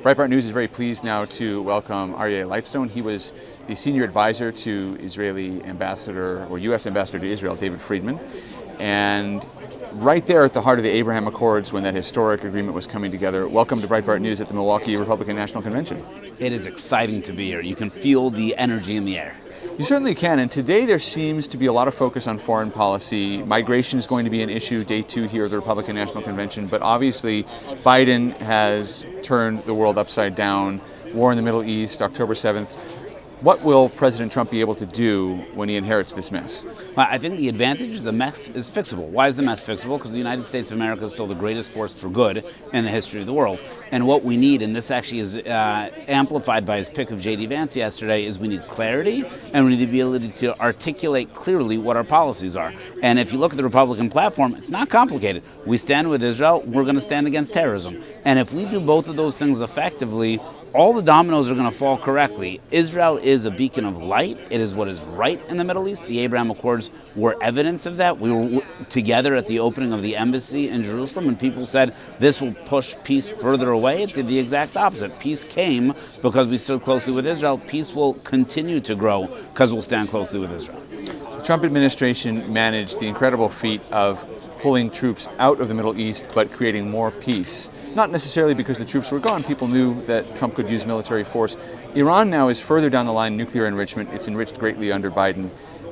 Breitbart News is very pleased now to welcome Aryeh Lightstone. He was the senior advisor to Israeli ambassador, or U.S. ambassador to Israel, David Friedman. And right there at the heart of the Abraham Accords, when that historic agreement was coming together. Welcome to Breitbart News at the Milwaukee Republican National Convention. It is exciting to be here. You can feel the energy in the air. You certainly can, and today there seems to be a lot of focus on foreign policy. Migration is going to be an issue, day 2 here at the Republican National Convention, but obviously Biden has turned the world upside down. War in the Middle East, October 7th. What will President Trump be able to do when he inherits this mess? Well, I think the advantage is the mess is fixable. Why is the mess fixable? Because the United States of America is still the greatest force for good in the history of the world. And what we need, and this actually is amplified by his pick of J.D. Vance yesterday, is we need clarity and we need the ability to articulate clearly what our policies are. And if you look at the Republican platform, it's not complicated. We stand with Israel, we're going to stand against terrorism. And if we do both of those things effectively, all the dominoes are going to fall correctly. Israel is a beacon of light. It is what is right in the Middle East. The Abraham Accords were evidence of that. We were together at the opening of the embassy in Jerusalem, and people said this will push peace further away. It did the exact opposite. Peace came because we stood closely with Israel. Peace will continue to grow because we'll stand closely with Israel. The Trump administration managed the incredible feat of pulling troops out of the Middle East but creating more peace. Not necessarily because the troops were gone. People knew that Trump could use military force. Iran now is further down the line, nuclear enrichment. It's enriched greatly under Biden.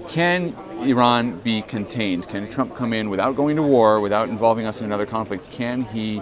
Can Iran be contained? Can Trump come in without going to war, without involving us in another conflict? Can he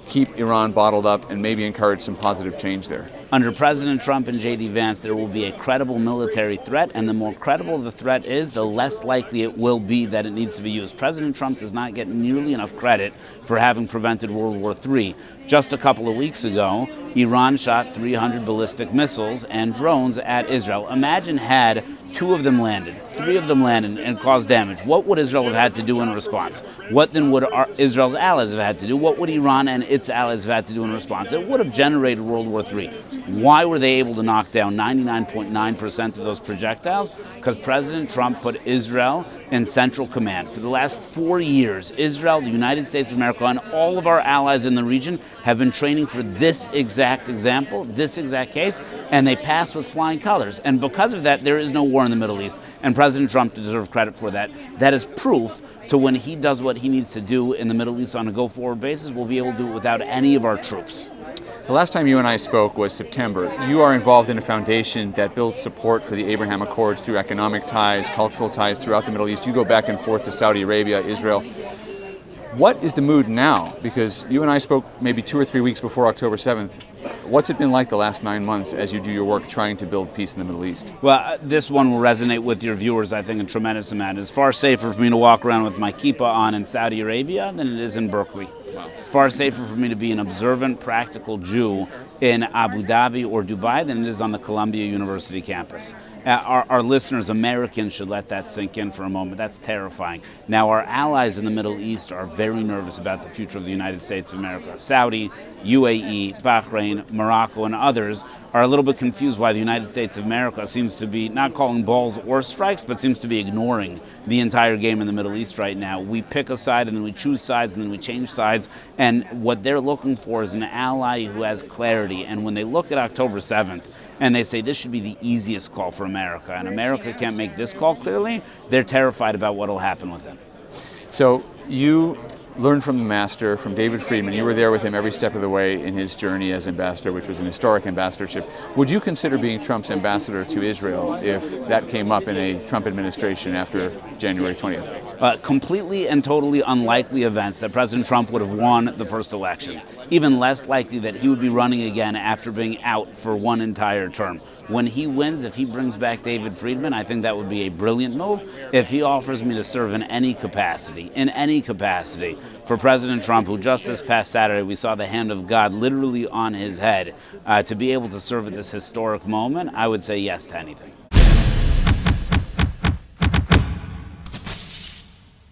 keep Iran bottled up and maybe encourage some positive change there? Under President Trump and J.D. Vance, there will be a credible military threat, and the more credible the threat is, the less likely it will be that it needs to be used. President Trump does not get nearly enough credit for having prevented World War III. Just a couple of weeks ago, Iran shot 300 ballistic missiles and drones at Israel. Imagine had 2 of them landed, 3 of them landed and caused damage. What would Israel have had to do in response? What then would Israel's allies have had to do? What would Iran and its allies have had to do in response? It would have generated World War III. Why were they able to knock down 99.9% of those projectiles? Because President Trump put Israel in central command. For the last 4 years, Israel, the United States of America, and all of our allies in the region have been training for this exact example, this exact case, and they passed with flying colors. And because of that, there is no war in the Middle East, and President Trump deserves credit for that. That is proof to when he does what he needs to do in the Middle East on a go-forward basis, we'll be able to do it without any of our troops. The last time you and I spoke was September. You are involved in a foundation that builds support for the Abraham Accords through economic ties, cultural ties throughout the Middle East. You go back and forth to Saudi Arabia, Israel. What is the mood now? Because you and I spoke maybe 2 or 3 weeks before October 7th. What's it been like the last 9 months as you do your work trying to build peace in the Middle East? Well, this one will resonate with your viewers, I think, a tremendous amount. It's far safer for me to walk around with my kippah on in Saudi Arabia than it is in Berkeley. Wow. It's far safer for me to be an observant, practical Jew in Abu Dhabi or Dubai than it is on the Columbia University campus. Our listeners, Americans, should let that sink in for a moment. That's terrifying. Now, our allies in the Middle East are very nervous about the future of the United States of America. Saudi, UAE, Bahrain, Morocco, and others are a little bit confused why the United States of America seems to be not calling balls or strikes, but seems to be ignoring the entire game in the Middle East right now. We pick a side, and then we choose sides, and then we change sides, and what they're looking for is an ally who has clarity. And when they look at October 7th, and they say this should be the easiest call for America, and America can't make this call clearly, they're terrified about what will happen with them. So you learned from the master, from David Friedman. You were there with him every step of the way in his journey as ambassador, which was an historic ambassadorship. Would you consider being Trump's ambassador to Israel if that came up in a Trump administration after January 20th? Completely and totally unlikely events that President Trump would have won the first election. Even less likely that he would be running again after being out for one entire term. When he wins, if he brings back David Friedman, I think that would be a brilliant move. If he offers me to serve in any capacity, for President Trump, who just this past Saturday we saw the hand of God literally on his head, to be able to serve at this historic moment, I would say yes to anything.